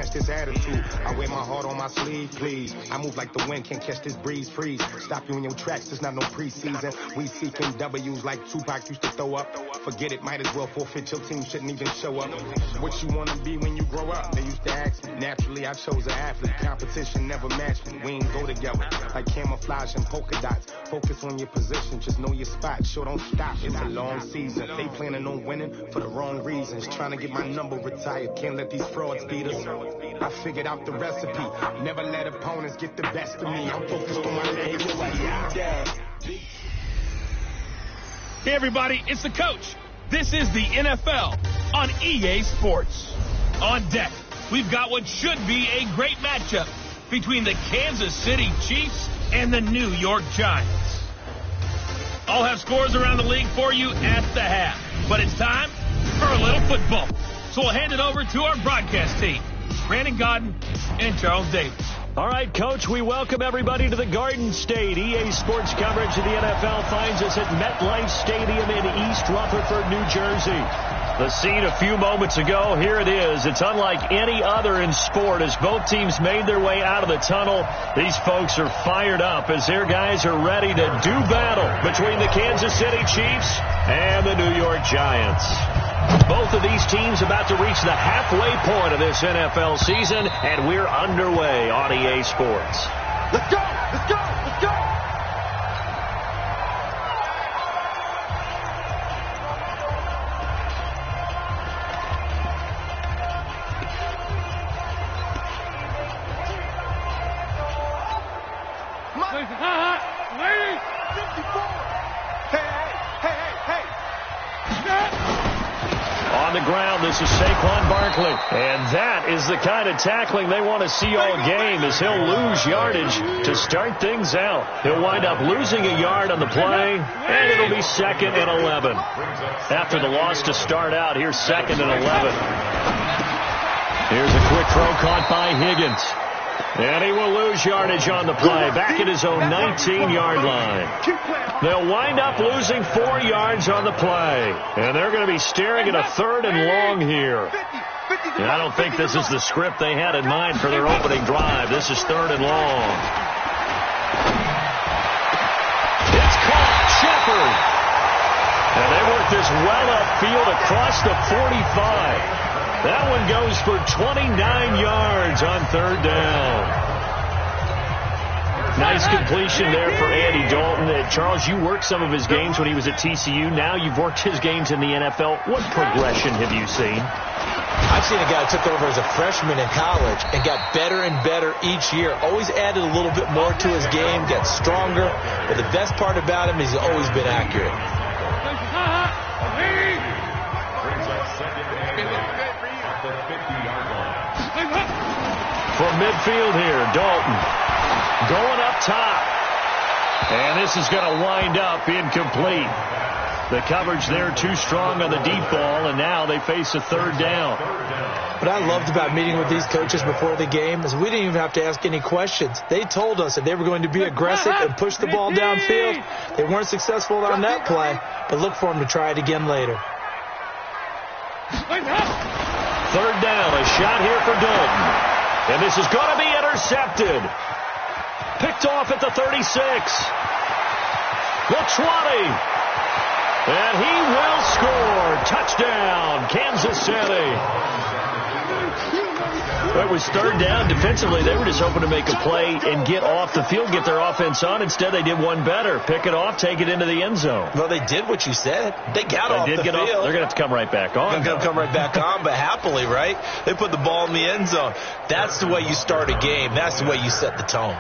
match this attitude. I wear my heart on my sleeve, please. I move like the wind, can't catch this breeze, freeze. Stop you in your tracks, there's not no preseason. We seeking W's like Tupac used to throw up. Forget it, might as well forfeit, your team shouldn't even show up. What you wanna be when you grow up? They used to ask me. Naturally, I chose an athlete. Competition never matched me. We ain't go together like camouflage and polka dots. Focus on your position, just know your spot. Sure, don't stop, it's a long season. They planning on winning for the wrong reasons. Trying to get my number retired, can't let these frauds beat us. I figured out the recipe. Never let opponents get the best of me. I'm focused on my legacy. Hey everybody, it's the coach. This is the NFL on EA Sports. On deck, we've got what should be a great matchup between the Kansas City Chiefs and the New York Giants. I'll have scores around the league for you at the half. But it's time for a little football. So we'll hand it over to our broadcast team, Brandon Godden and Charles Davis. All right, Coach, we welcome everybody to the Garden State. EA Sports coverage of the NFL finds us at MetLife Stadium in East Rutherford, New Jersey. The scene a few moments ago, here it is. It's unlike any other in sport as both teams made their way out of the tunnel. These folks are fired up as their guys are ready to do battle between the Kansas City Chiefs and the New York Giants. Both of these teams about to reach the halfway point of this NFL season, and we're underway on EA Sports. Let's go! Let's go! Let's go! Ladies! 54! Hey! On the ground, this is Saquon Barkley. And that is the kind of tackling they want to see all game as he'll lose yardage to start things out. He'll wind up losing a yard on the play, and it'll be 2nd and 11. After the loss to start out, here's 2nd and 11. Here's a quick throw caught by Higgins. And he will lose yardage on the play, back at his own 19-yard line. They'll wind up losing 4 yards on the play. And they're going to be staring at a 3rd and long here. And I don't think this is the script they had in mind for their opening drive. This is 3rd and long. It's caught. Shepard. And they work this well upfield across the 45. That one goes for 29 yards on 3rd down. Nice completion there for Andy Dalton. Charles, you worked some of his games when he was at TCU. Now you've worked his games in the NFL. What progression have you seen? I've seen a guy who took over as a freshman in college and got better and better each year. Always added a little bit more to his game, got stronger. But the best part about him is he's always been accurate. From midfield here, Dalton going up top. And this is going to wind up incomplete. The coverage there too strong on the deep ball, and now they face a 3rd down. What I loved about meeting with these coaches before the game is we didn't even have to ask any questions. They told us that they were going to be aggressive and push the ball downfield. They weren't successful on that play, but look for them to try it again later. 3rd down, a shot here for Dalton. And this is going to be intercepted. Picked off at the 36. The 20. And he will score. Touchdown, Kansas City. It was 3rd down. Defensively, they were just hoping to make a play and get off the field, get their offense on. Instead, they did one better. Pick it off, take it into the end zone. Well, they did what you said. They got off the field. They're going to have to come right back on. They're going to come right back on, but happily, right? They put the ball in the end zone. That's the way you start a game. That's the way you set the tone.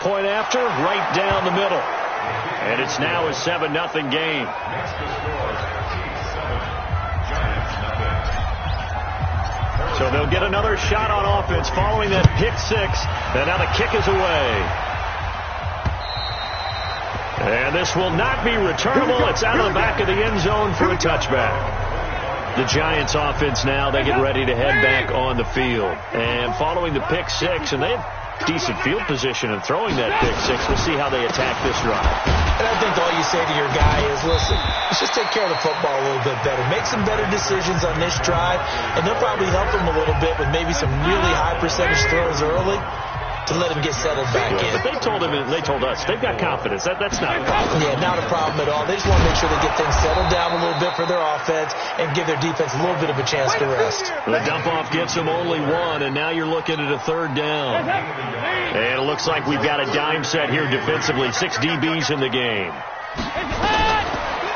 Point after, right down the middle. And it's now a 7-0 game. So they'll get another shot on offense following that pick 6. And now the kick is away. And this will not be returnable. It's out of the back of the end zone for a touchback. The Giants offense now, they get ready to head back on the field. And following the pick 6, and they have decent field position in throwing that pick 6. We'll see how they attack this drive. And I think all you say to your guy is, listen, Let's just take care of the football a little bit better. Make some better decisions on this drive, and they'll probably help them a little bit with maybe some really high percentage throws early to let him get settled back in. But they told us, they've got confidence. That's not a problem. Yeah, not a problem at all. They just want to make sure they get things settled down a little bit for their offense and give their defense a little bit of a chance to rest. The dump-off gets them only one, and now you're looking at a third down. And it looks like we've got a dime set here defensively. 6 DBs in the game.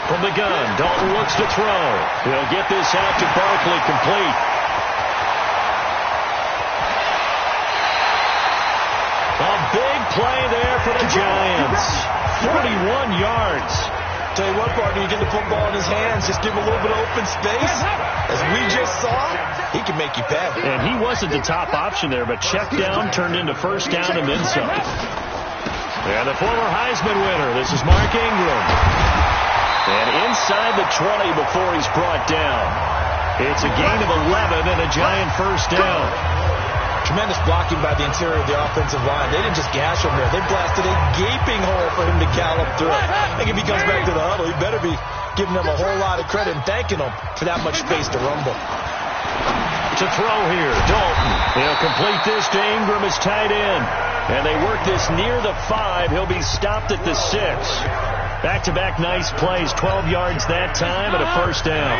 From the gun, Dalton looks to throw. He'll get this out to Barkley, complete. A big play there for the Giants. 41 yards. Tell you what, partner, you get the football in his hands, just give him a little bit of open space. As we just saw, he can make you pay. And he wasn't the top option there, but check down turned into first down and then some. And the former Heisman winner, this is Mark Ingram. And inside the 20 before he's brought down. It's a gain of 11 and a Giant first down. Tremendous blocking by the interior of the offensive line. They didn't just gash him there. They blasted a gaping hole for him to gallop through. I think if he comes back to the huddle, he better be giving them a whole lot of credit and thanking them for that much space to rumble. To throw here, Dalton. He'll complete this to Ingram as tight end. And they work this near the 5. He'll be stopped at the 6. Back-to-back nice plays. 12 yards that time and a first down.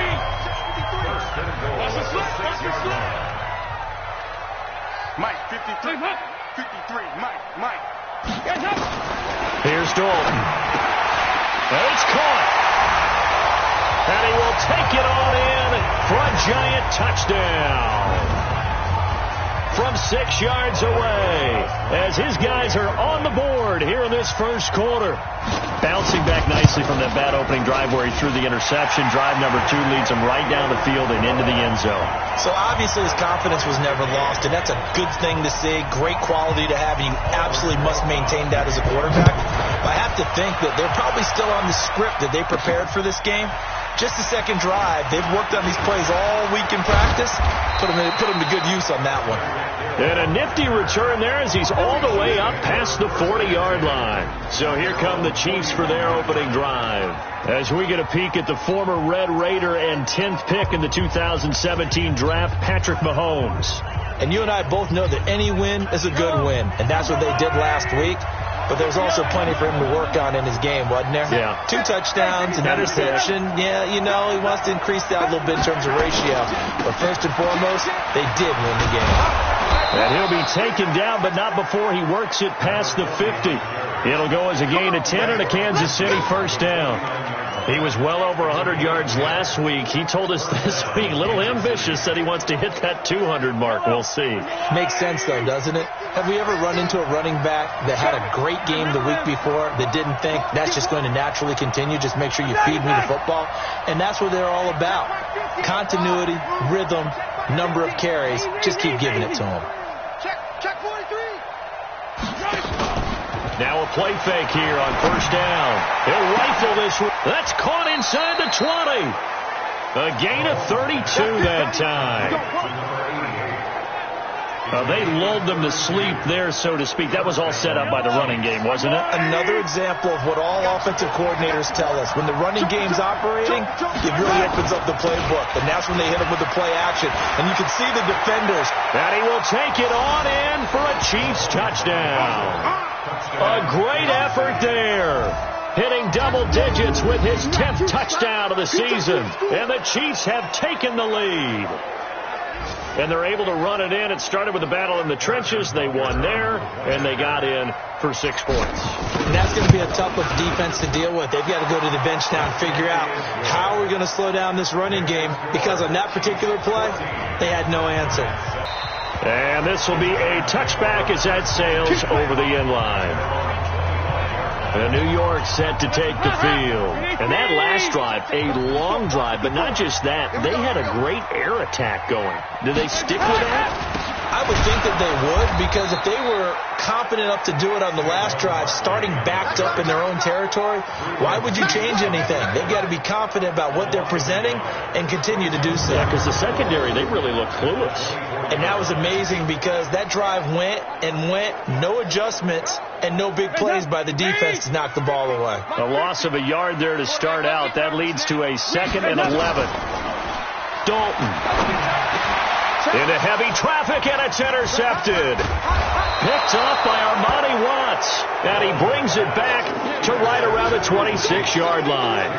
Mike, 53, Mike. Here's Dalton. And it's caught. And he will take it on in for a Giant touchdown. From 6 yards away, as his guys are on the board here in this first quarter. Bouncing back nicely from that bad opening drive where he threw the interception. Drive number 2 leads him right down the field and into the end zone. So obviously his confidence was never lost, and that's a good thing to see. Great quality to have, and you absolutely must maintain that as a quarterback. But I have to think that they're probably still on the script that they prepared for this game. Just the second drive. They've worked on these plays all week in practice. Put them to good use on that one. And a nifty return there as he's all the way up past the 40-yard line. So here come the Chiefs for their opening drive. As we get a peek at the former Red Raider and 10th pick in the 2017 draft, Patrick Mahomes. And you and I both know that any win is a good win. And that's what they did last week. But there's also plenty for him to work on in his game, wasn't there? Yeah. 2 touchdowns, an interception. Yeah, you know, he wants to increase that a little bit in terms of ratio. But first and foremost, they did win the game. And he'll be taken down, but not before he works it past the 50. It'll go as a gain of 10 and a Kansas City first down. He was well over 100 yards last week. He told us this week, a little ambitious, said he wants to hit that 200 mark. We'll see. Makes sense, though, doesn't it? Have we ever run into a running back that had a great game the week before that didn't think that's just going to naturally continue? Just make sure you feed me the football. And that's what they're all about. Continuity, rhythm, number of carries. Just keep giving it to him. Check 43. Now a play fake here on first down. He'll rifle this one. That's caught inside the 20. A gain of 32 that time. They lulled them to sleep there, so to speak. That was all set up by the running game, wasn't it? Another example of what all offensive coordinators tell us. When the running game's operating, it really opens up the playbook. And that's when they hit them with the play action. And you can see the defenders. And he will take it on in for a Chiefs touchdown. A great effort there. Hitting double digits with his 10th touchdown of the season. And the Chiefs have taken the lead. And they're able to run it in. It started with a battle in the trenches. They won there, and they got in for 6 points. And that's going to be a tough defense to deal with. They've got to go to the bench now and figure out how are we going to slow down this running game, because on that particular play, they had no answer. And this will be a touchback as that sails over the end line. And New York set to take the field. And that last drive, a long drive, but not just that. They had a great air attack going. Did they stick with that? I would think that they would, because if they were confident enough to do it on the last drive, starting backed up in their own territory, why would you change anything? They've got to be confident about what they're presenting and continue to do so. Yeah, because the secondary, they really look clueless. And that was amazing because that drive went and went, no adjustments, and no big plays by the defense to knock the ball away. A loss of a yard there to start out. That leads to a 2nd and 11. Dalton into heavy traffic, and it's intercepted. Picked off by Armani Watts, and he brings it back to right around the 26-yard line.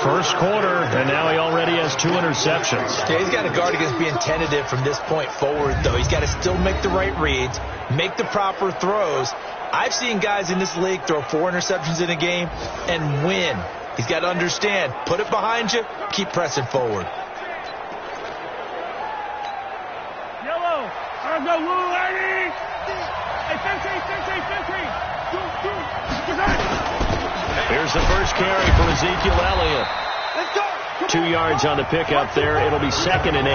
First quarter, and now he already has 2 interceptions. Yeah, he's got to guard against being tentative from this point forward, though. He's got to still make the right reads, make the proper throws. I've seen guys in this league throw 4 interceptions in a game and win. He's got to understand, put it behind you, keep pressing forward. Here's the first carry for Ezekiel Elliott. 2 yards on the pickup there. It'll be 2nd and 8.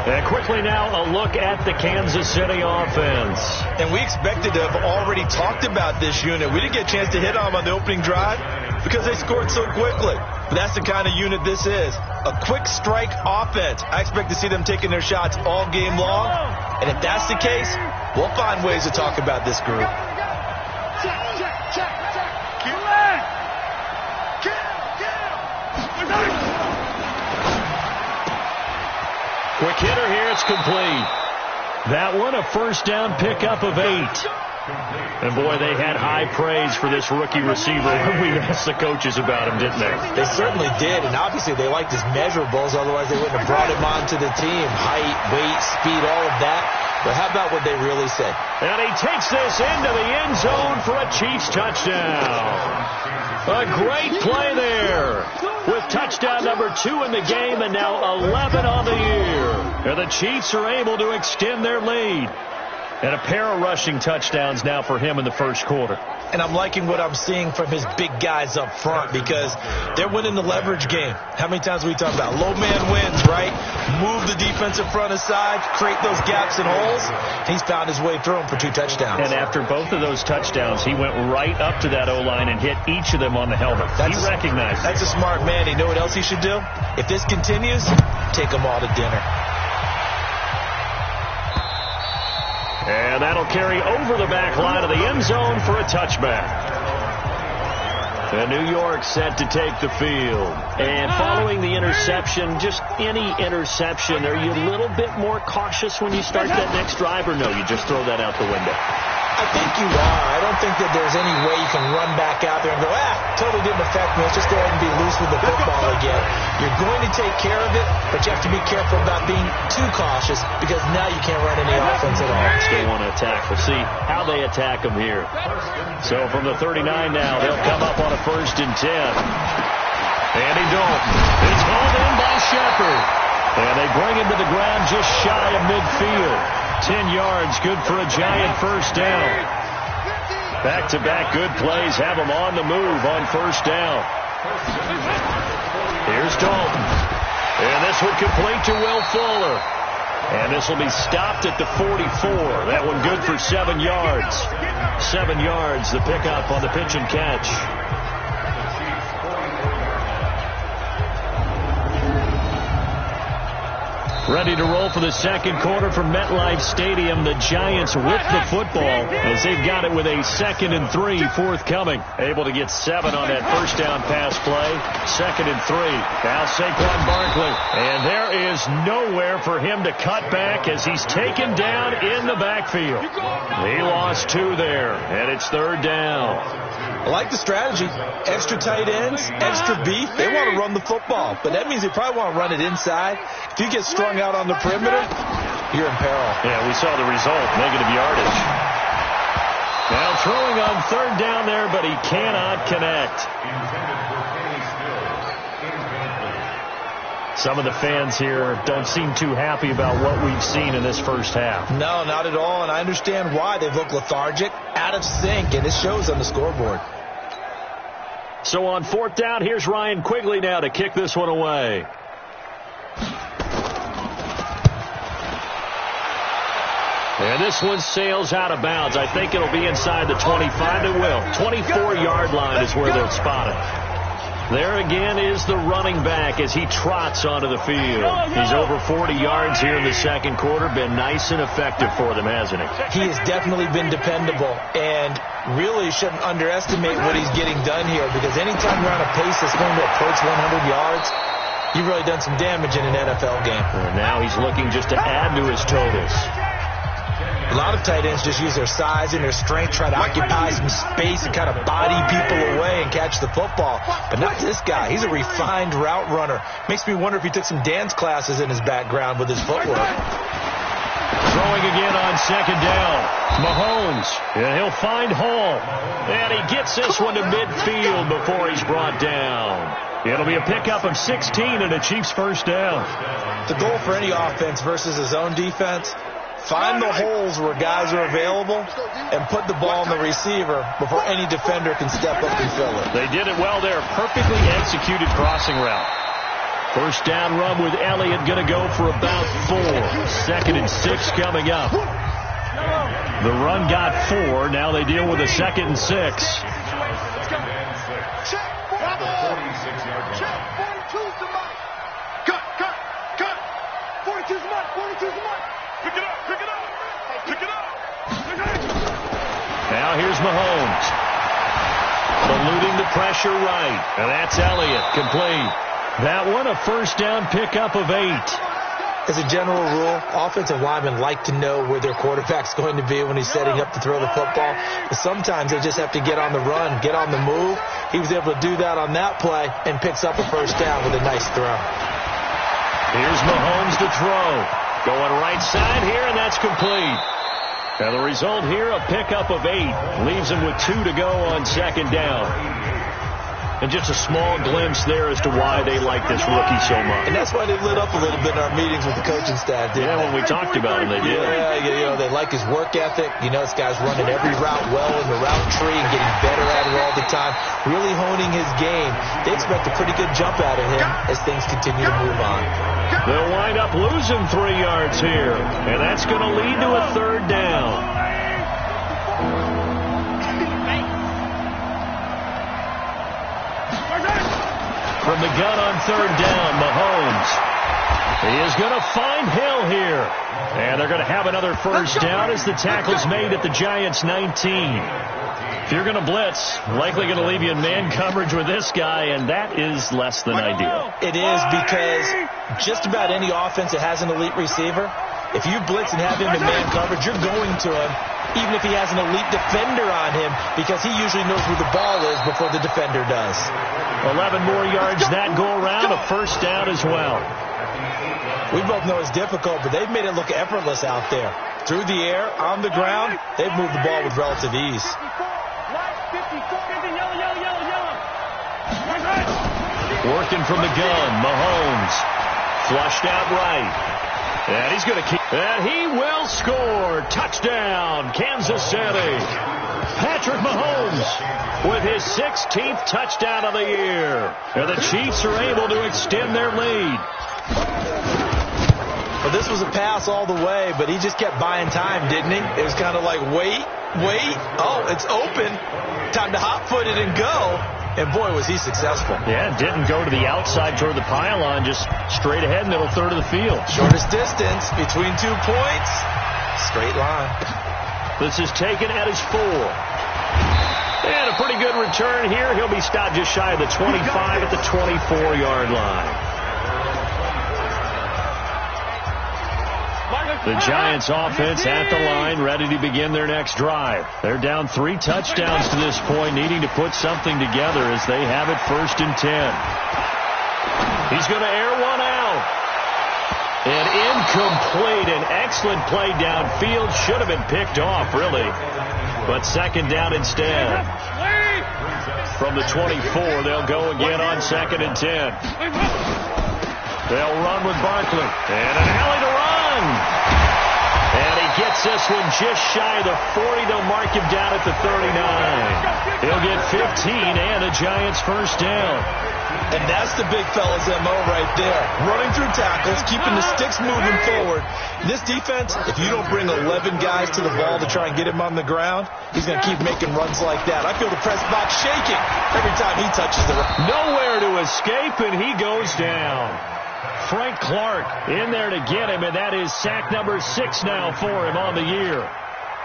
And quickly now, a look at the Kansas City offense. And we expected to have already talked about this unit. We didn't get a chance to hit on them on the opening drive because they scored so quickly. But that's the kind of unit this is. A quick strike offense. I expect to see them taking their shots all game long. And if that's the case, we'll find ways to talk about this group. Quick hitter here, it's complete. That one, a first down pickup of 8. And boy, they had high praise for this rookie receiver when we asked the coaches about him, didn't they? They certainly did, and obviously they liked his measurables, otherwise they wouldn't have brought him onto the team. Height, weight, speed, all of that. But how about what they really said? And he takes this into the end zone for a Chiefs touchdown. A great play there with touchdown number 2 in the game and now 11 on the year. And the Chiefs are able to extend their lead. And a pair of rushing touchdowns now for him in the first quarter. And I'm liking what I'm seeing from his big guys up front because they're winning the leverage game. How many times we talk about low man wins, right? Move the defensive front aside, create those gaps and holes. He's found his way through them for 2 touchdowns. And after both of those touchdowns, he went right up to that O-line and hit each of them on the helmet. He recognized it. That's a smart man. You know what else he should do? If this continues, take them all to dinner. And that'll carry over the back line of the end zone for a touchback. And New York set to take the field. And following the interception, just any interception, are you a little bit more cautious when you start that next drive, or no, you just throw that out the window? I think you are. I don't think that there's any way you can run back out there and go, totally didn't affect me. Let's just go ahead and be loose with the football again. You're going to take care of it, but you have to be careful about being too cautious because now you can't run any offense at all. Still want to attack. We'll see how they attack them here. So from the 39 now, they'll come up on a 1st and 10. Andy Dalton. It's hauled in by Shepard. And they bring him to the ground just shy of midfield. 10 yards, good for a giant first down. Back-to-back good plays have them on the move on first down. Here's Dalton. And this one complete to Will Fuller. And this will be stopped at the 44. That one good for 7 yards. 7 yards, the pickup on the pitch and catch. Ready to roll for the second quarter from MetLife Stadium. The Giants with the football as they've got it with a 2nd and 3 forthcoming. Able to get 7 on that first down pass play. 2nd and 3. Now Saquon Barkley. And there is nowhere for him to cut back as he's taken down in the backfield. He lost 2 there, and it's 3rd down. I like the strategy. Extra tight ends, extra beef. They want to run the football, but that means they probably want to run it inside. If you get strung out on the perimeter, you're in peril. Yeah, we saw the result, negative yardage. Now throwing on 3rd down there, but he cannot connect. Some of the fans here don't seem too happy about what we've seen in this first half. No, not at all, and I understand why. They've looked lethargic, out of sync, and it shows on the scoreboard. So on 4th down, here's Ryan Quigley now to kick this one away. And this one sails out of bounds. I think it'll be inside the 25. It will. 24-yard line is where they'll spot it. There again is the running back as he trots onto the field. He's over 40 yards here in the second quarter. Been nice and effective for them, hasn't he? He has definitely been dependable, and really shouldn't underestimate what he's getting done here, because anytime you're on a pace that's going to approach 100 yards, you've really done some damage in an NFL game. And now he's looking just to add to his totals. A lot of tight ends just use their size and their strength, try to occupy some space and kind of body people away and catch the football. But not this guy. He's a refined route runner. Makes me wonder if he took some dance classes in his background with his footwork. Throwing again on second down. Mahomes, and he'll find Hall. And he gets this one to midfield before he's brought down. It'll be a pickup of 16 and a Chiefs first down. The goal for any offense versus his own defense, find the holes where guys are available and put the ball on the receiver before any defender can step up and fill it. They did it well there. Perfectly executed crossing route. First down run with Elliott going to go for about 4. 2nd and 6 coming up. The run got 4. Now they deal with a 2nd and 6. Now here's Mahomes. Eluding the pressure right. And that's Elliott. Complete. That one a first down pickup of 8. As a general rule, offensive linemen like to know where their quarterback's going to be when he's setting up to throw the football. But sometimes they just have to get on the run, get on the move. He was able to do that on that play and picks up a first down with a nice throw. Here's Mahomes to throw. Going right side here, and that's complete. Now the result here, a pickup of 8. Leaves him with 2 to go on second down. And just a small glimpse there as to why they like this rookie so much. And that's why they lit up a little bit in our meetings with the coaching staff. Yeah, when we talked about him, they did. Yeah, they like his work ethic. You know, this guy's running every route well in the route tree and getting better at it all the time. Really honing his game. They expect a pretty good jump out of him as things continue to move on. They'll wind up losing 3 yards here. And that's going to lead to a 3rd down. From the gun on 3rd down, Mahomes. He is going to find Hill here. And they're going to have another first down as the tackle's made at the Giants' 19. If you're going to blitz, likely going to leave you in man coverage with this guy, and that is less than ideal. It is, because just about any offense that has an elite receiver, if you blitz and have him in man coverage, you're going to him, even if he has an elite defender on him, because he usually knows where the ball is before the defender does. 11 more yards that go around, a first down as well. We both know it's difficult, but they've made it look effortless out there. Through the air, on the ground, they've moved the ball with relative ease. Working from the gun, Mahomes. Flushed out right. And he's going to keep. And he will score. Touchdown, Kansas City. Patrick Mahomes with his 16th touchdown of the year. And the Chiefs are able to extend their lead. Well, this was a pass all the way, but he just kept buying time, didn't he? It was kind of like, wait. Oh, it's open. Time to hot-foot it and go. And, boy, was he successful. Yeah, didn't go to the outside toward the pylon, just straight ahead, middle third of the field. Shortest distance between 2 points. Straight line. This is taken at his 4. And a pretty good return here. He'll be stopped just shy of the 25 at the 24-yard line. The Giants offense at the line, ready to begin their next drive. They're down 3 touchdowns to this point, needing to put something together as they have it 1st and 10. He's going to air one out. And incomplete. An excellent play downfield. Should have been picked off, really. But 2nd down instead. From the 24, they'll go again on 2nd and 10. They'll run with Barkley. And an alley to run. And he gets this one just shy of the 40. They'll mark him down at the 39. He'll get 15 and a Giants first down. And that's the big fella's MO right there. Running through tackles, keeping the sticks moving forward. This defense, if you don't bring 11 guys to the ball to try and get him on the ground, he's going to keep making runs like that. I feel the press box shaking every time he touches the ground. Nowhere to escape, and he goes down. Frank Clark in there to get him, and that is sack number 6 now for him on the year.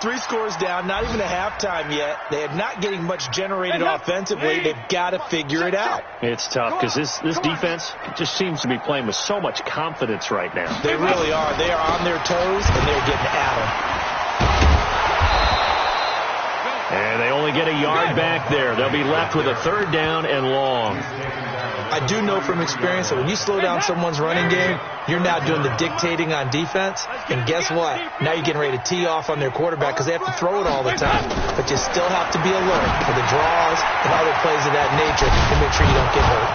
3 scores down, not even a halftime yet. They are not getting much generated offensively. They've got to figure it out. It's tough because this defense just seems to be playing with so much confidence right now. They really are. They are on their toes, and they're getting at them. And they only get a yard back there. They'll be left with a 3rd down and long. I do know from experience that when you slow down someone's running game, you're now doing the dictating on defense. And guess what? Now you're getting ready to tee off on their quarterback because they have to throw it all the time. But you still have to be alert for the draws and other plays of that nature to make sure you don't get hurt.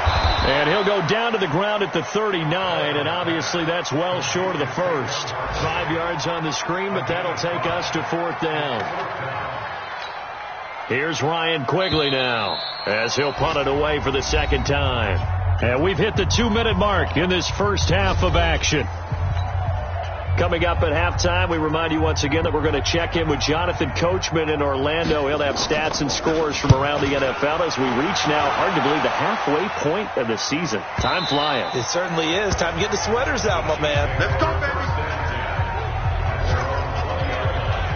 And he'll go down to the ground at the 39, and obviously that's well short of the first. 5 yards on the screen, but that'll take us to 4th down. Here's Ryan Quigley now as he'll punt it away for the 2nd time. And we've hit the 2-minute mark in this first half of action. Coming up at halftime, we remind you once again that we're going to check in with Jonathan Coachman in Orlando. He'll have stats and scores from around the NFL as we reach now, hard to believe, the halfway point of the season. Time flying. It certainly is. Time to get the sweaters out, my man. Let's go, baby.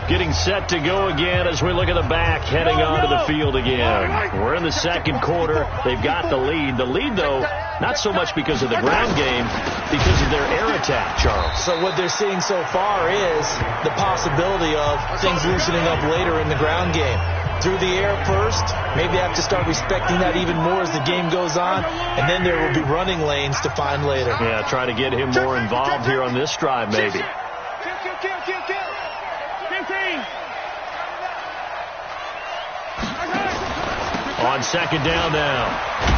Getting set to go again as we look at the back, heading onto the field again. We're in the 2nd quarter. They've got the lead. The lead, though, not so much because of the ground game, because of their air attack, Charles. So what they're seeing so far is the possibility of things loosening up later in the ground game. Through the air first, maybe they have to start respecting that even more as the game goes on, and then there will be running lanes to find later. Yeah, try to get him more involved here on this drive, maybe. On 2nd down now,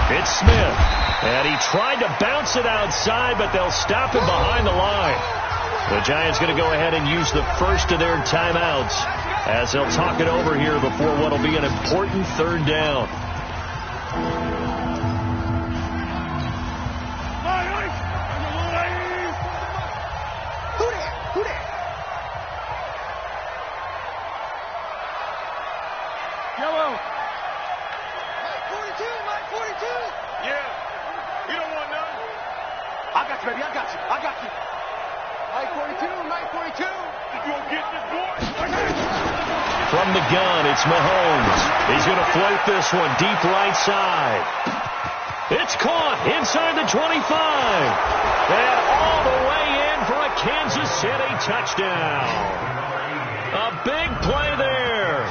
it's Smith. And he tried to bounce it outside, but they'll stop him behind the line. The Giants going to go ahead and use the first of their timeouts as they'll talk it over here before what will be an important 3rd down. From the gun, it's Mahomes. He's going to float this one deep right side. It's caught inside the 25. And all the way in for a Kansas City touchdown. A big play there.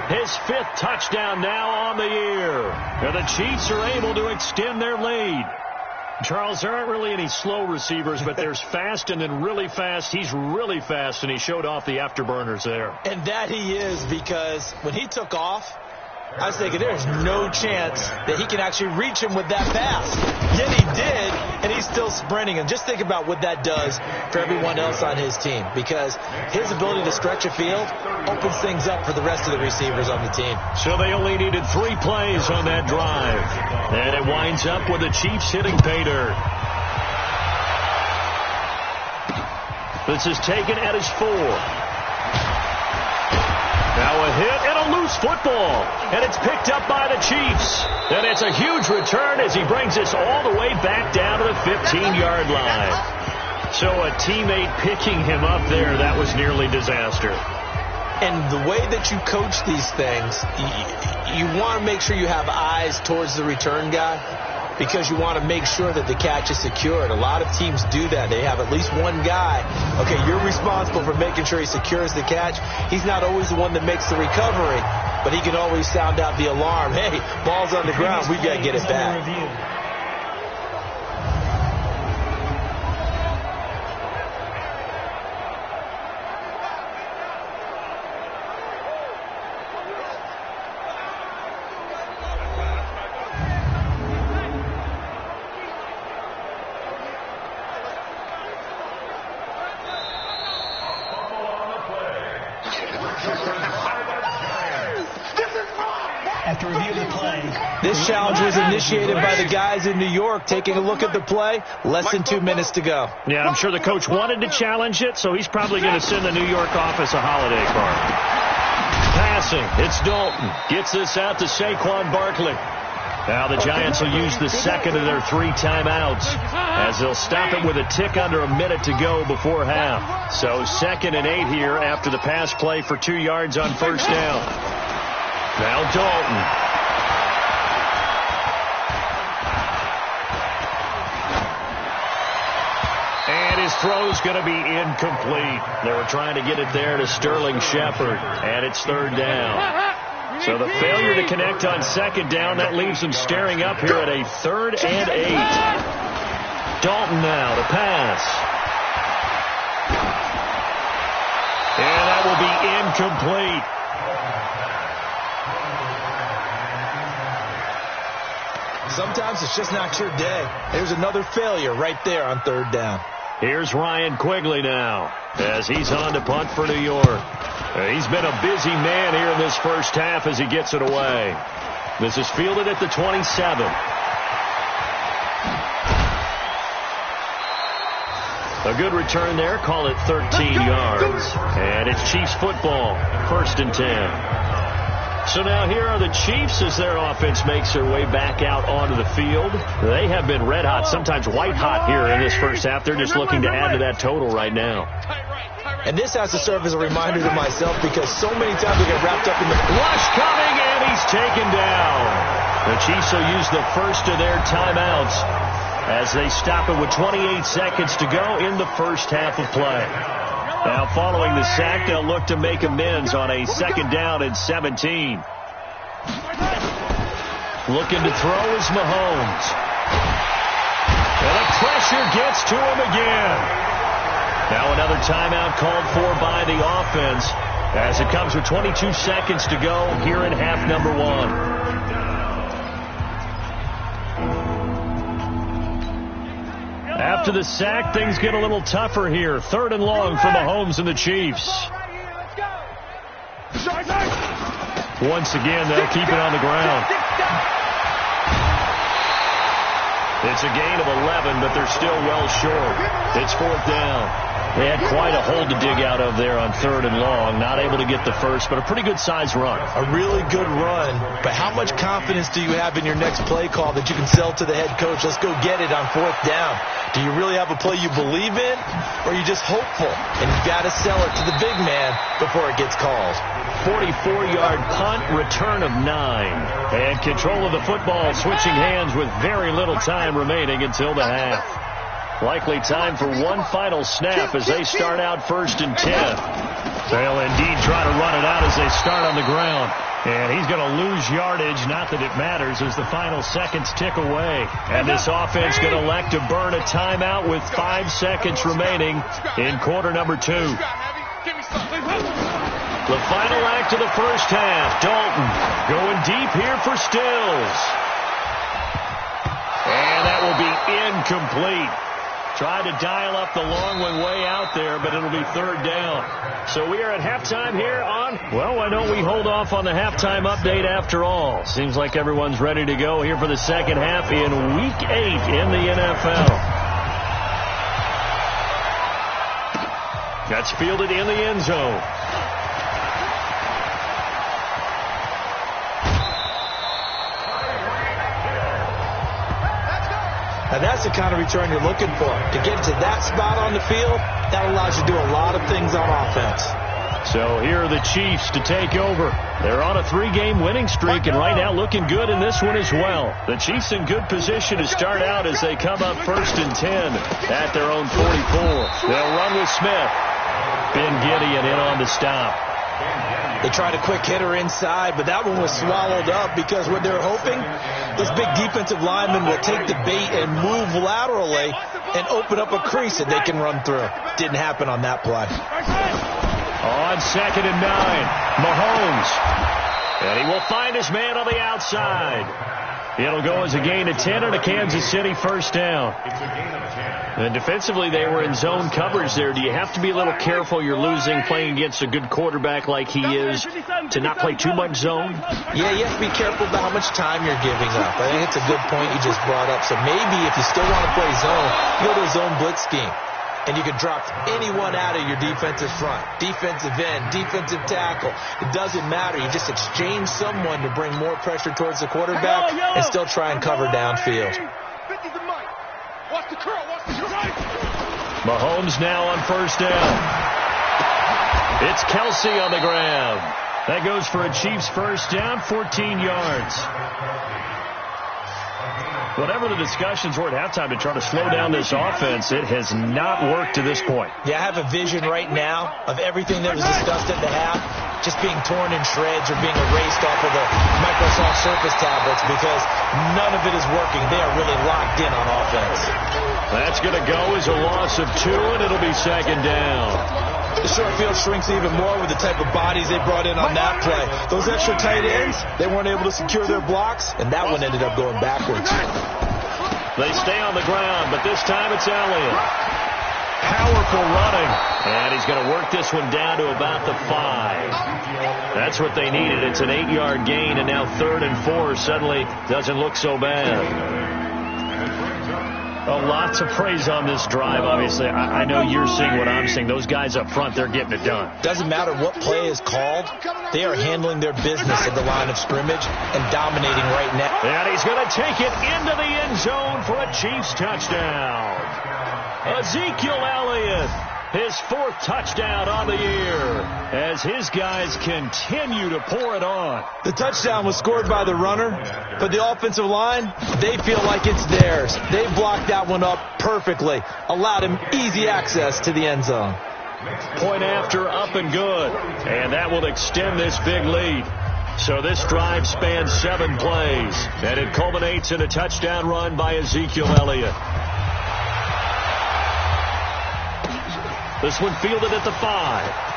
His 5th touchdown now on the year. And the Chiefs are able to extend their lead. Charles, there aren't really any slow receivers, but there's fast and then really fast. He's really fast, and he showed off the afterburners there. And that he is, because when he took off, I was thinking there's no chance that he can actually reach him with that pass. Yet he did, and he's still sprinting. And just think about what that does for everyone else on his team, because his ability to stretch a field opens things up for the rest of the receivers on the team. So they only needed 3 plays on that drive. And it winds up with the Chiefs hitting pay dirt. This is taken at his 4. Now a hit and a loose football. And it's picked up by the Chiefs. And it's a huge return as he brings us all the way back down to the 15-yard line. So a teammate picking him up there, that was nearly disaster. And the way that you coach these things, you want to make sure you have eyes towards the return guy, because you want to make sure that the catch is secured. A lot of teams do that. They have at least one guy. Okay, you're responsible for making sure he secures the catch. He's not always the one that makes the recovery, but he can always sound out the alarm. Hey, ball's on the ground. We've got to get it back. After review of the play, this challenge was initiated by the guys in New York. Taking a look at the play, less than 2 minutes to go. Yeah, I'm sure the coach wanted to challenge it, so he's probably going to send the New York office a holiday card. Passing, it's Dalton. Gets this out to Saquon Barkley. Now the Giants will use the second of their 3 timeouts as they'll stop it with a tick under a minute to go before half. So 2nd and 8 here after the pass play for 2 yards on first down. Now Dalton. And his throw's going to be incomplete. They were trying to get it there to Sterling Shepard, and it's 3rd down. So the failure to connect on 2nd down, that leaves them staring up here at a 3rd and 8. Dalton now to pass. And that will be incomplete. Sometimes it's just not your day. There's another failure right there on 3rd down. Here's Ryan Quigley now as he's on to punt for New York. He's been a busy man here in this first half as he gets it away. This is fielded at the 27. A good return there. Call it 13 yards. And it's Chiefs football. 1st and 10. So now here are the Chiefs as their offense makes their way back out onto the field. They have been red hot, sometimes white hot here in this first half. They're just looking to add to that total right now. And this has to serve as a reminder to myself because so many times we get wrapped up in the rush coming, and he's taken down. The Chiefs will use the first of their timeouts as they stop it with 28 seconds to go in the first half of play. Now following the sack, they'll look to make amends on a 2nd down and 17. Looking to throw is Mahomes. And the pressure gets to him again. Now another timeout called for by the offense as it comes with 22 seconds to go here in half number 1. After the sack, things get a little tougher here. 3rd and long for Mahomes and the Chiefs. Once again, they'll keep it on the ground. It's a gain of 11, but they're still well short. It's 4th down. They had quite a hole to dig out of there on 3rd and long. Not able to get the first, but a pretty good-sized run. A really good run, but how much confidence do you have in your next play call that you can sell to the head coach? Let's go get it on 4th down. Do you really have a play you believe in, or are you just hopeful? And you got to sell it to the big man before it gets called. 44-yard punt, return of 9. And control of the football switching hands with very little time remaining until the half. Likely time for one final snap as they start out 1st and 10. They'll indeed try to run it out as they start on the ground. And he's going to lose yardage, not that it matters, as the final seconds tick away. And this offense going to elect to burn a timeout with 5 seconds remaining in quarter number 2. The final act of the first half. Dalton going deep here for Stills. And that will be incomplete. Tried to dial up the long one way out there, but it'll be 3rd down. So we are at halftime here on, well, why don't we hold off on the halftime update after all? Seems like everyone's ready to go here for the second half in Week 8 in the NFL. That's fielded in the end zone. And that's the kind of return you're looking for. To get to that spot on the field, that allows you to do a lot of things on offense. So here are the Chiefs to take over. They're on a 3-game winning streak, and right now looking good in this one as well. The Chiefs in good position to start out as they come up 1st and 10 at their own 44. They'll run with Smith. Ben Gideon in on the stop. They tried a quick hitter inside, but that one was swallowed up because what they're hoping, this big defensive lineman will take the bait and move laterally and open up a crease that they can run through. Didn't happen on that play. On 2nd and 9, Mahomes. And he will find his man on the outside. It'll go as a gain of 10 and a Kansas City first down. And defensively, they were in zone coverage there. Do you have to be a little careful you're losing playing against a good quarterback like he is to not play too much zone? Yeah, you have to be careful about how much time you're giving up. I think it's a good point you just brought up. So maybe if you still want to play zone, you go to a zone blitz scheme. And you can drop anyone out of your defensive front, defensive end, defensive tackle. It doesn't matter. You just exchange someone to bring more pressure towards the quarterback and still try and cover downfield. Mahomes now on first down. It's Kelsey on the ground. That goes for a Chiefs first down, 14 yards. Whatever the discussions were at halftime to try to slow down this offense, it has not worked to this point. Yeah, I have a vision right now of everything that was discussed at the half just being torn in shreds or being erased off of the Microsoft Surface tablets because none of it is working. They are really locked in on offense. That's going to go as a loss of 2, and it'll be second down. The short field shrinks even more with the type of bodies they brought in on that play. Those extra tight ends, they weren't able to secure their blocks, and that one ended up going backwards. They stay on the ground, but this time it's Elliott. Powerful running, and he's going to work this one down to about the 5. That's what they needed. It's an 8-yard gain, and now 3rd and 4 suddenly doesn't look so bad. Lots of praise on this drive, obviously. I know you're seeing what I'm seeing. Those guys up front, they're getting it done. Doesn't matter what play is called. They are handling their business at the line of scrimmage and dominating right now. And he's going to take it into the end zone for a Chiefs touchdown. Ezekiel Elliott, his 4th touchdown on the year as his guys continue to pour it on. The touchdown was scored by the runner, but the offensive line, they feel like it's theirs. They blocked that one up perfectly, allowed him easy access to the end zone. Point after, up and good, and that will extend this big lead. So this drive spans 7 plays, and it culminates in a touchdown run by Ezekiel Elliott. This one fielded at the 5.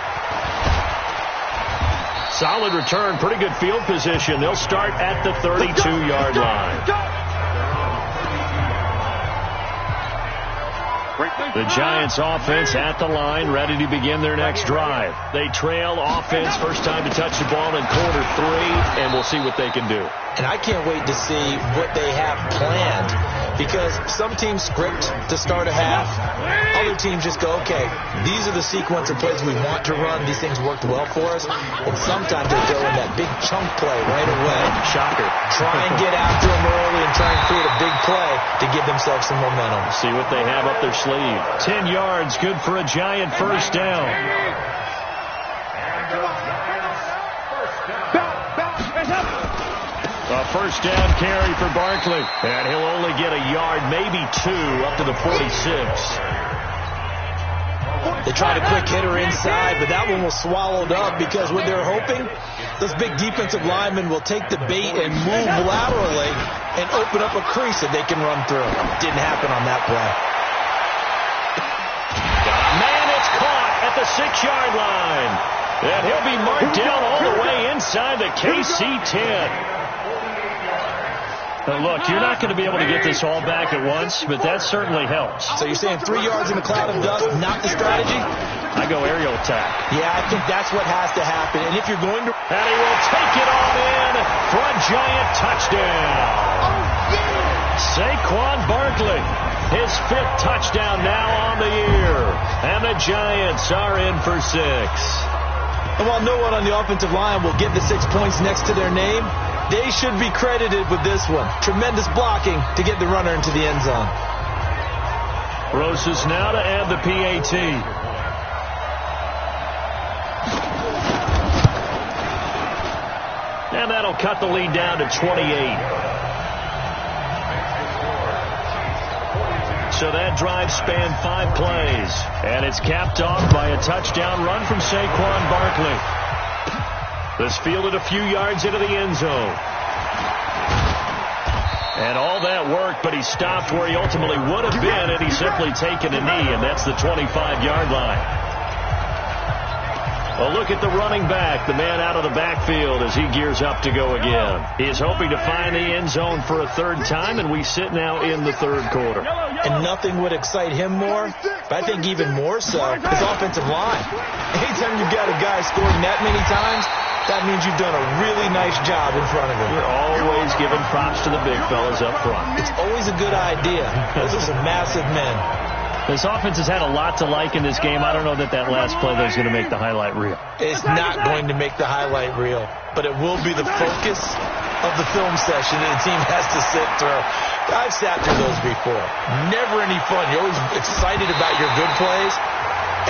Solid return, pretty good field position. They'll start at the 32-yard line. The Giants offense at the line, ready to begin their next drive. They trail offense, first time to touch the ball in quarter 3, and we'll see what they can do. And I can't wait to see what they have planned because some teams script to start a half. Other teams just go, okay, these are the sequence of plays we want to run. These things worked well for us. And sometimes they throw in that big chunk play right away. Shocker. Try and get after them early and try and create a big play to give themselves some momentum. See what they have up their sleeve. 10 yards, good for a Giant first down. A first down carry for Barkley. And he'll only get a yard, maybe 2, up to the 46. They tried a quick hitter inside, but that one was swallowed up because what they're hoping, those big defensive linemen will take the bait and move laterally and open up a crease that they can run through. Didn't happen on that play. Man, it's caught at the 6-yard line. And he'll be marked down all the way inside the KC 10. Look, you're not going to be able to get this all back at once, but that certainly helps. So you're saying 3 yards in a cloud of dust, not the strategy? I go aerial attack. Yeah, I think that's what has to happen. And if you're going to... And he will take it all in for a Giant touchdown. Saquon Barkley, his 5th touchdown now on the year. And the Giants are in for 6. And while no one on the offensive line will get the 6 points next to their name, they should be credited with this one. Tremendous blocking to get the runner into the end zone. Rosas now to add the PAT. And that'll cut the lead down to 28. So that drive spanned 5 plays. And it's capped off by a touchdown run from Saquon Barkley. This fielded a few yards into the end zone. And all that worked, but he stopped where he ultimately would have been had he simply taken a knee, and that's the 25-yard line. A look at the running back, the man out of the backfield as he gears up to go again. He is hoping to find the end zone for a third time, and we sit now in the third quarter. And nothing would excite him more, but I think even more so, his offensive line. Anytime you've got a guy scoring that many times, that means you've done a really nice job in front of him. You're always giving props to the big fellas up front. It's always a good idea. Those are some massive men. This offense has had a lot to like in this game. I don't know that last play there is going to make the highlight reel. It's not going to make the highlight reel, but it will be the focus of the film session that the team has to sit through. I've sat through those before. Never any fun. You're always excited about your good plays,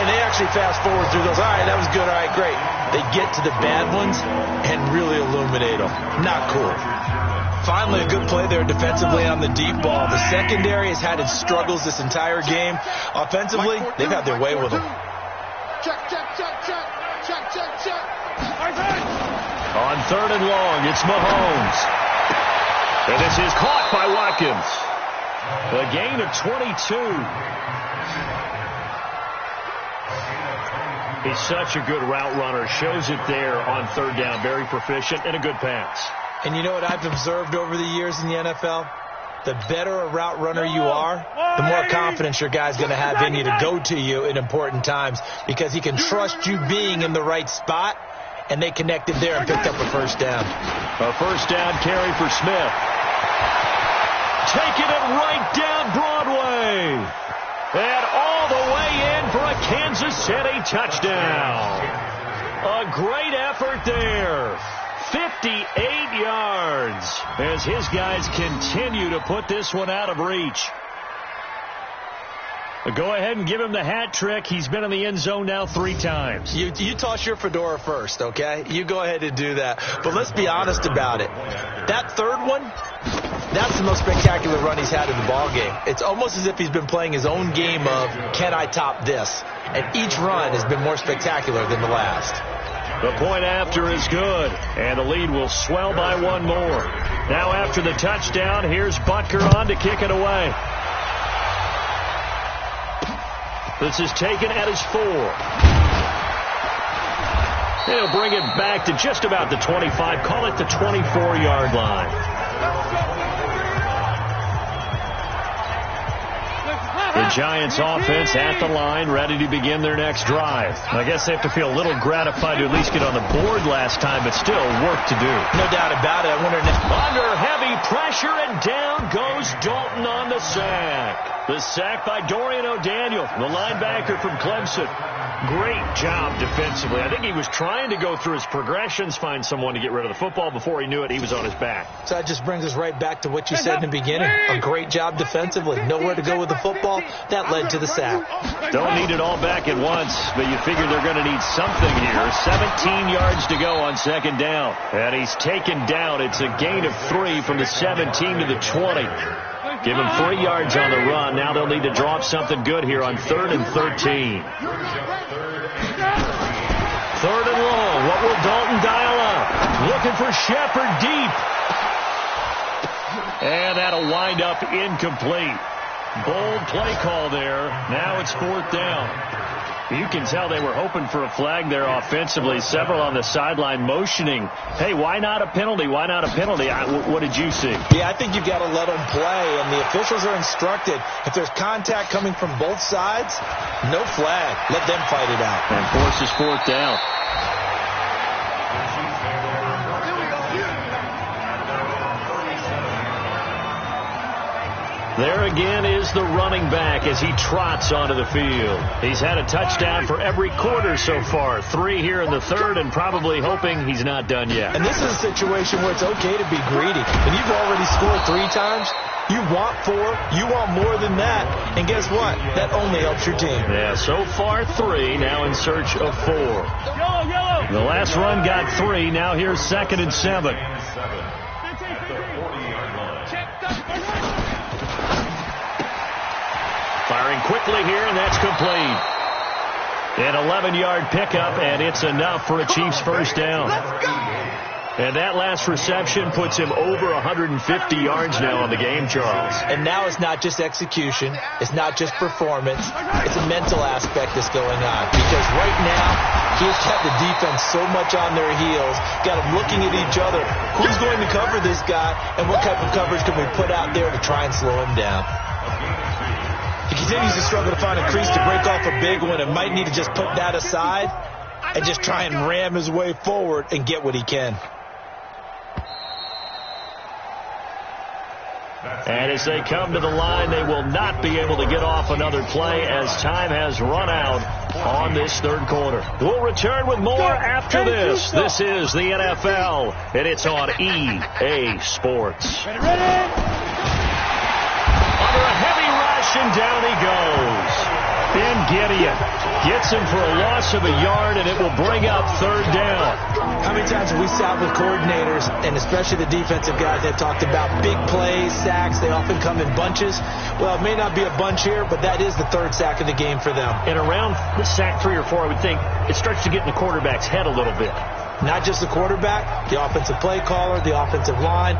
and they actually fast forward through those. All right, that was good. All right, great. They get to the bad ones and really illuminate them. Not cool. Finally, a good play there defensively on the deep ball. The secondary has had its struggles this entire game. Offensively, they've had their way with them. Check. On third and long, it's Mahomes. And this is caught by Watkins. A gain of 22. He's such a good route runner. Shows it there on third down. Very proficient and a good pass. And you know what I've observed over the years in the NFL? The better a route runner you are, the more confidence your guy's going to have in you to go to you in important times because he can trust you being in the right spot, and they connected there and picked up a first down. A first down carry for Smith. Taking it right down Broadway. And all the way in for a Kansas City touchdown. A great effort there. 58 yards as his guys continue to put this one out of reach. Go ahead and give him the hat trick. He's been in the end zone now 3 times. You toss your fedora first, okay? You go ahead and do that. But let's be honest about it. That third one, that's the most spectacular run he's had in the ballgame. It's almost as if he's been playing his own game of, can I top this? And each run has been more spectacular than the last. The point after is good, and the lead will swell by 1 more. Now after the touchdown, here's Butker on to kick it away. This is taken at his 4. They'll bring it back to just about the 25, call it the 24-yard line. The Giants offense at the line, ready to begin their next drive. I guess they have to feel a little gratified to at least get on the board last time, but still work to do. No doubt about it. I wonder under heavy pressure, and down goes Dalton on the sack. The sack by Dorian O'Daniel, the linebacker from Clemson. Great job defensively. I think he was trying to go through his progressions, find someone to get rid of the football. Before he knew it, he was on his back. So that just brings us right back to what you said in the beginning. A great job defensively. Nowhere to go with the football. That led to the sack. Don't need it all back at once, but you figure they're going to need something here. 17 yards to go on second down. And he's taken down. It's a gain of 3 from the 17 to the 20. Give him 3 yards on the run. Now they'll need to draw up something good here on 3rd and 13. 3rd and long. What will Dalton dial up? Looking for Shepard deep. And that'll wind up incomplete. Bold play call there. Now it's 4th down. You can tell they were hoping for a flag there offensively. Several on the sideline motioning, hey, why not a penalty? Why not a penalty? What did you see? Yeah, I think you've got to let them play, and the officials are instructed. If there's contact coming from both sides, no flag. Let them fight it out. And forces 4th down. There again is the running back as he trots onto the field. He's had a touchdown for every quarter so far. 3 here in the 3rd, and probably hoping he's not done yet. And this is a situation where it's okay to be greedy. When you've already scored 3 times, you want 4, you want more than that. And guess what? That only helps your team. Yeah, so far 3, now in search of 4. The last run got 3, now here's 2nd and 7. Firing quickly here, and that's complete. An 11-yard pickup, and it's enough for a Chiefs first down. And that last reception puts him over 150 yards now on the game, Charles. And now it's not just execution. It's not just performance. It's a mental aspect that's going on. Because right now, he's got the defense so much on their heels, got them looking at each other. Who's going to cover this guy, and what type of coverage can we put out there to try and slow him down? He continues to struggle to find a crease to break off a big one and might need to just put that aside and just try and ram his way forward and get what he can. And as they come to the line, they will not be able to get off another play as time has run out on this third quarter. We'll return with more after this. This is the NFL, and it's on EA Sports. Ready? Under a heavy rush, and down he goes. Ben Gideon gets him for a loss of a yard, and it will bring up third down. How many times have we sat with coordinators, and especially the defensive guys, they've talked about big plays, sacks. They often come in bunches. Well, it may not be a bunch here, but that is the third sack of the game for them. And around the sack 3 or 4, I would think it starts to get in the quarterback's head a little bit. Not just the quarterback, the offensive play caller, the offensive line,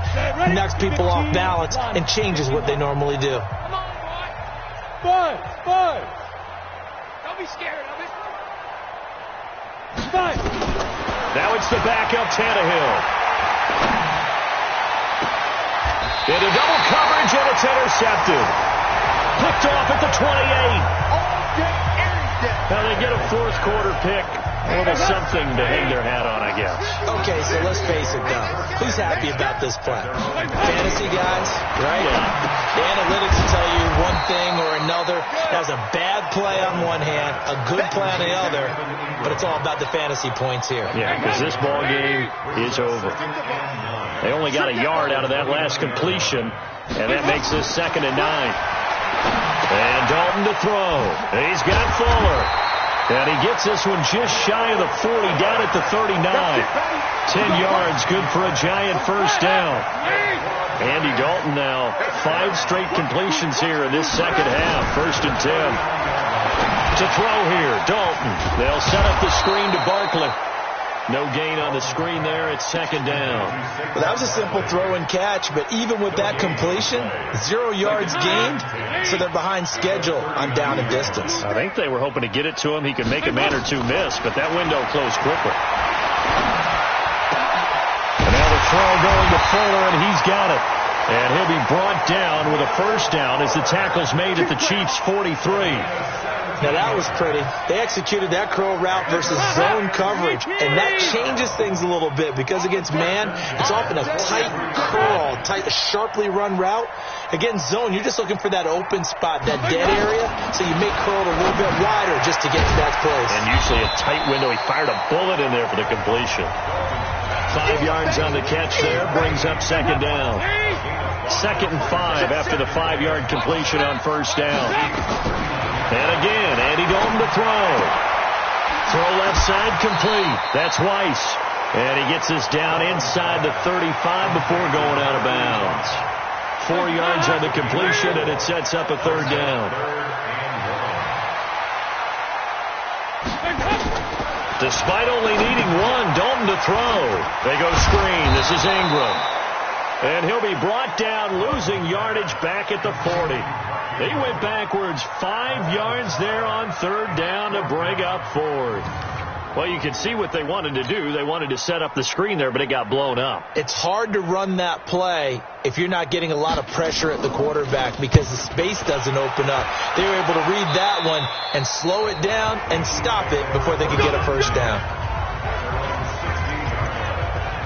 knocks people off balance and changes what they normally do. Five. Don't be scared of it. Five. Now it's the backup Tannehill. Into double coverage, and it's intercepted. Picked off at the 28. Now they get a fourth quarter pick. A little something to hang their hat on, I guess. Okay, so let's face it, though. Who's happy about this play? Fantasy guys, right? Yeah. The analytics will tell you one thing or another. That was a bad play on one hand, a good play on the other, but it's all about the fantasy points here. Yeah, because this ball game is over. They only got a yard out of that last completion, and that makes this 2nd and 9. And Dalton to throw. He's got Fuller. And he gets this one just shy of the 40, down at the 39. 10 yards, good for a giant first down. Andy Dalton now, 5 straight completions here in this second half. 1st and 10. To throw here, Dalton. They'll set up the screen to Barkley. No gain on the screen there. It's 2nd down. Well, that was a simple throw and catch, but even with that completion, 0 yards gained, so they're behind schedule on down and distance. I think they were hoping to get it to him. He could make a man or two miss, but that window closed quickly. And now the throw going to Fuller, and he's got it. And he'll be brought down with a first down as the tackle's made at the Chiefs' 43. Now, that was pretty. They executed that curl route versus zone coverage, and that changes things a little bit because against man, it's often a tight curl, a sharply run route. Against zone, you're just looking for that open spot, that dead area, so you make curl a little bit wider just to get to that place. And usually a tight window. He fired a bullet in there for the completion. 5 yards on the catch there, brings up 2nd down. 2nd and 5 after the 5-yard completion on first down. And again, Andy Dalton to throw. Throw left side complete. That's Weiss. And he gets this down inside the 35 before going out of bounds. 4 yards on the completion, and it sets up a 3rd down. Despite only needing 1, Dalton to throw. They go screen. This is Ingram. And he'll be brought down, losing yardage back at the 40. He went backwards 5 yards there on 3rd down to bring up 4th. Well, you can see what they wanted to do. They wanted to set up the screen there, but it got blown up. It's hard to run that play if you're not getting a lot of pressure at the quarterback because the space doesn't open up. They were able to read that one and slow it down and stop it before they could get a first down.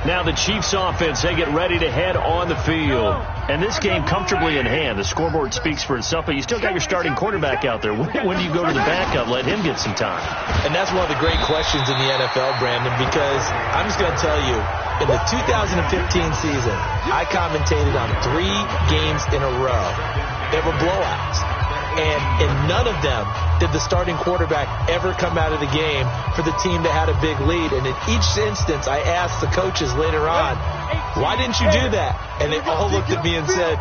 Now the Chiefs offense, they get ready to head on the field. And this game comfortably in hand. The scoreboard speaks for itself, but you still got your starting quarterback out there. When do you go to the backup? Let him get some time. And that's one of the great questions in the NFL, Brandon, because I'm just going to tell you, in the 2015 season, I commentated on 3 games in a row. They were blowouts. And in none of them did the starting quarterback ever come out of the game for the team that had a big lead. And in each instance, I asked the coaches later on, why didn't you do that? And they all looked at me and said,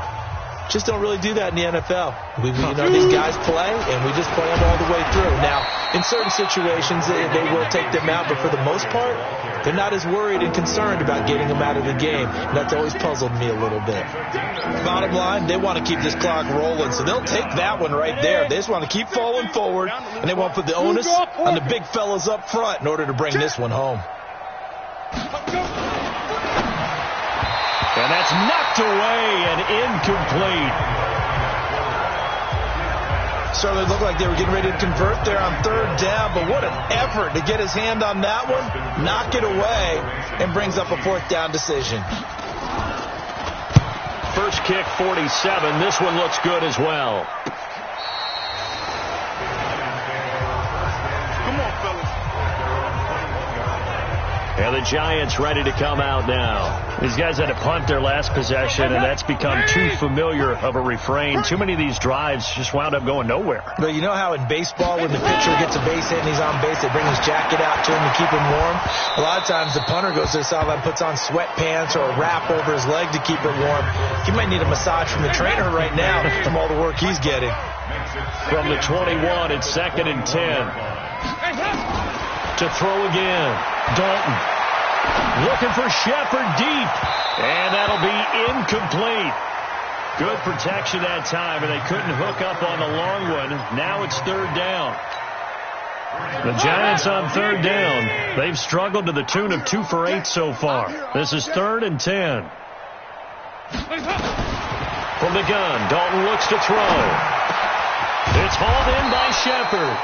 just don't really do that in the NFL. These guys play, and we just play them all the way through. Now, in certain situations, they will take them out, but for the most part, they're not as worried and concerned about getting them out of the game. And that's always puzzled me a little bit. Bottom line, they want to keep this clock rolling, so they'll take that one right there. They just want to keep falling forward, and they want to put the onus on the big fellas up front in order to bring this one home. And that's knocked away and incomplete. So it looked like they were getting ready to convert there on third down, but what an effort to get his hand on that one, knock it away, and brings up a fourth down decision. First kick, 47. This one looks good as well. And the Giants ready to come out now. These guys had to punt their last possession, and that's become too familiar of a refrain. Too many of these drives just wound up going nowhere. But you know how in baseball, when the pitcher gets a base hit and he's on base, they bring his jacket out to him to keep him warm? A lot of times the punter goes to the sideline, puts on sweatpants or a wrap over his leg to keep it warm. He might need a massage from the trainer right now from all the work he's getting. From the 21, it's 2nd and 10. To throw again. Dalton looking for Shepard deep. And that'll be incomplete. Good protection that time, and they couldn't hook up on the long one. Now it's third down. The Giants on third down. They've struggled to the tune of 2 for 8 so far. This is 3rd and 10. From the gun, Dalton looks to throw. It's hauled in by Shepard.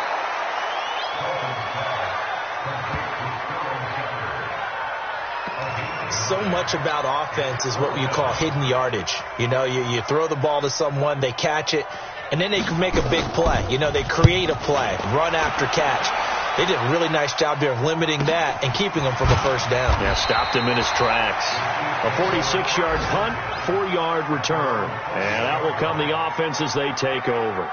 So much about offense is what you call hidden yardage. You know, you throw the ball to someone, they catch it, and then they can make a big play. You know, they create a play, run after catch. They did a really nice job there of limiting that and keeping him from the first down. Yeah, stopped him in his tracks. A 46-yard punt, 4-yard return. And that will come the offense as they take over.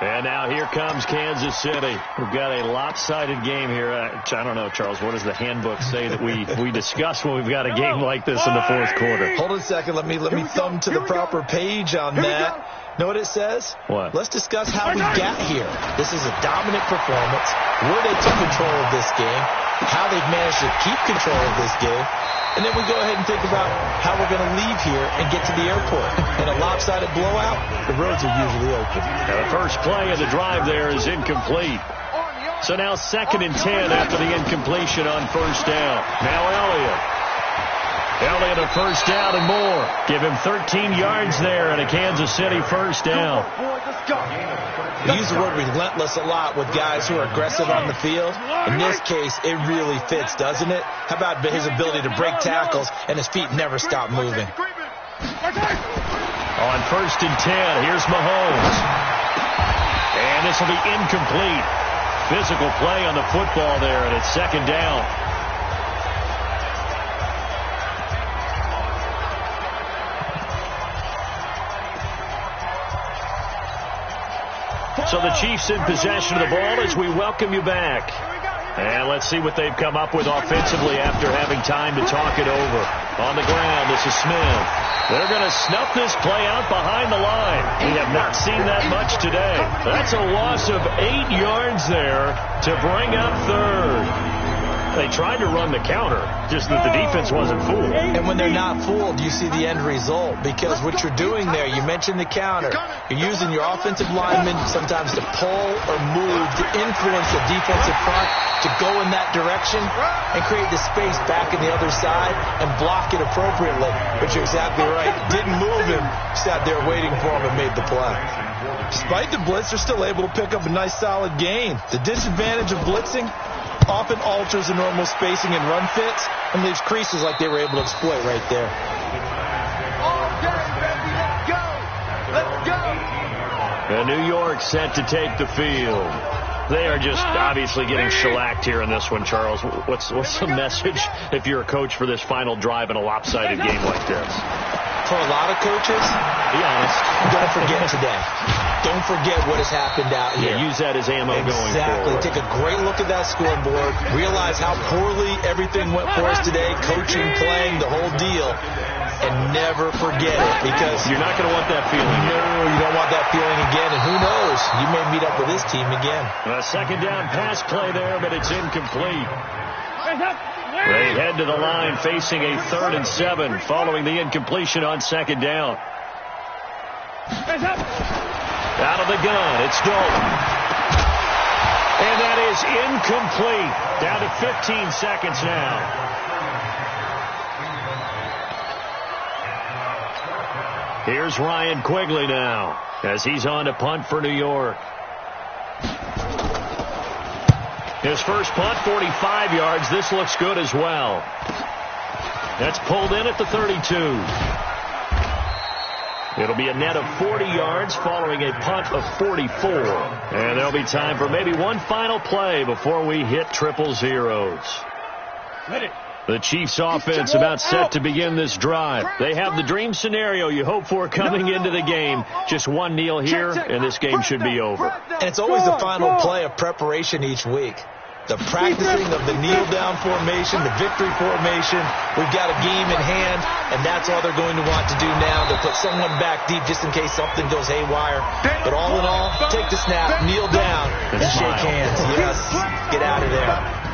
And now here comes Kansas City. We've got a lopsided game here. I don't know, Charles, what does the handbook say that we discuss when we've got a game like this in the fourth quarter? Hold on a second. Let me thumb to the proper page on that. Know what it says? What? Let's discuss how we got here. This is a dominant performance, where they took control of this game, how they've managed to keep control of this game, and then we go ahead and think about how we're going to leave here and get to the airport. In a lopsided blowout, the roads are usually open. Now the first play of the drive there is incomplete. So now 2nd and 10 after the incompletion on first down. Now Elliott a first down and more. Give him 13 yards there and a Kansas City first down. We use the word relentless a lot with guys who are aggressive on the field. In this case, it really fits, doesn't it? How about his ability to break tackles and his feet never stop moving? On 1st and 10, here's Mahomes. And this will be incomplete. Physical play on the football there, and it's 2nd down. So the Chiefs in possession of the ball as we welcome you back. And let's see what they've come up with offensively after having time to talk it over. On the ground, this is Smith. They're going to snuff this play out behind the line. We have not seen that much today. That's a loss of 8 yards there to bring up third. They tried to run the counter, just that the defense wasn't fooled. And when they're not fooled, you see the end result. Because what you're doing there, you mentioned the counter. You're using your offensive linemen sometimes to pull or move to influence the defensive front to go in that direction and create the space back in the other side and block it appropriately. But you're exactly right. Didn't move him. Sat there waiting for him and made the play. Despite the blitz, they're still able to pick up a nice solid gain. The disadvantage of blitzing often alters the normal spacing and run fits and leaves creases like they were able to exploit right there. Let's go! And New York set to take the field. They are just obviously getting shellacked here in this one, Charles. What's the message if you're a coach for this final drive in a lopsided game like this? For a lot of coaches, be honest, don't forget today. Don't forget what has happened out here. Yeah, use that as ammo going forward. Exactly. Take a great look at that scoreboard. Realize how poorly everything went for us today. Coaching, playing, the whole deal. and never forget it, because you're not going to want that feeling. No, you don't want that feeling again, and who knows, you may meet up with this team again. A second down pass play there, but it's incomplete. They head to the line facing a 3rd and 7 following the incompletion on second down. Out of the gun, it's Dalton. And that is incomplete. Down to 15 seconds now. Here's Ryan Quigley now as he's on to punt for New York. His first punt, 45 yards. This looks good as well. That's pulled in at the 32. It'll be a net of 40 yards following a punt of 44. And there'll be time for maybe one final play before we hit 000. The Chiefs offense about set to begin this drive. They have the dream scenario you hope for coming into the game. Just one kneel here, and this game should be over. And it's always the final play of preparation each week. The practicing of the kneel-down formation, the victory formation. We've got a game in hand, and that's all they're going to want to do now. They'll put someone back deep just in case something goes haywire. But all in all, take the snap, kneel down, and shake hands. Yes, get out of there.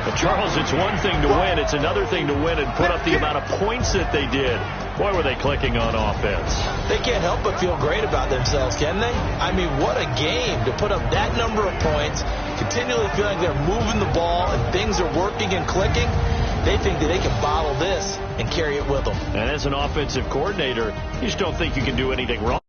But Charles, it's one thing to win. It's another thing to win and put up the amount of points that they did. Boy, were they clicking on offense. They can't help but feel great about themselves, can they? I mean, what a game to put up that number of points, continually feeling they're moving the ball and things are working and clicking. They think that they can bottle this and carry it with them. And as an offensive coordinator, you just don't think you can do anything wrong.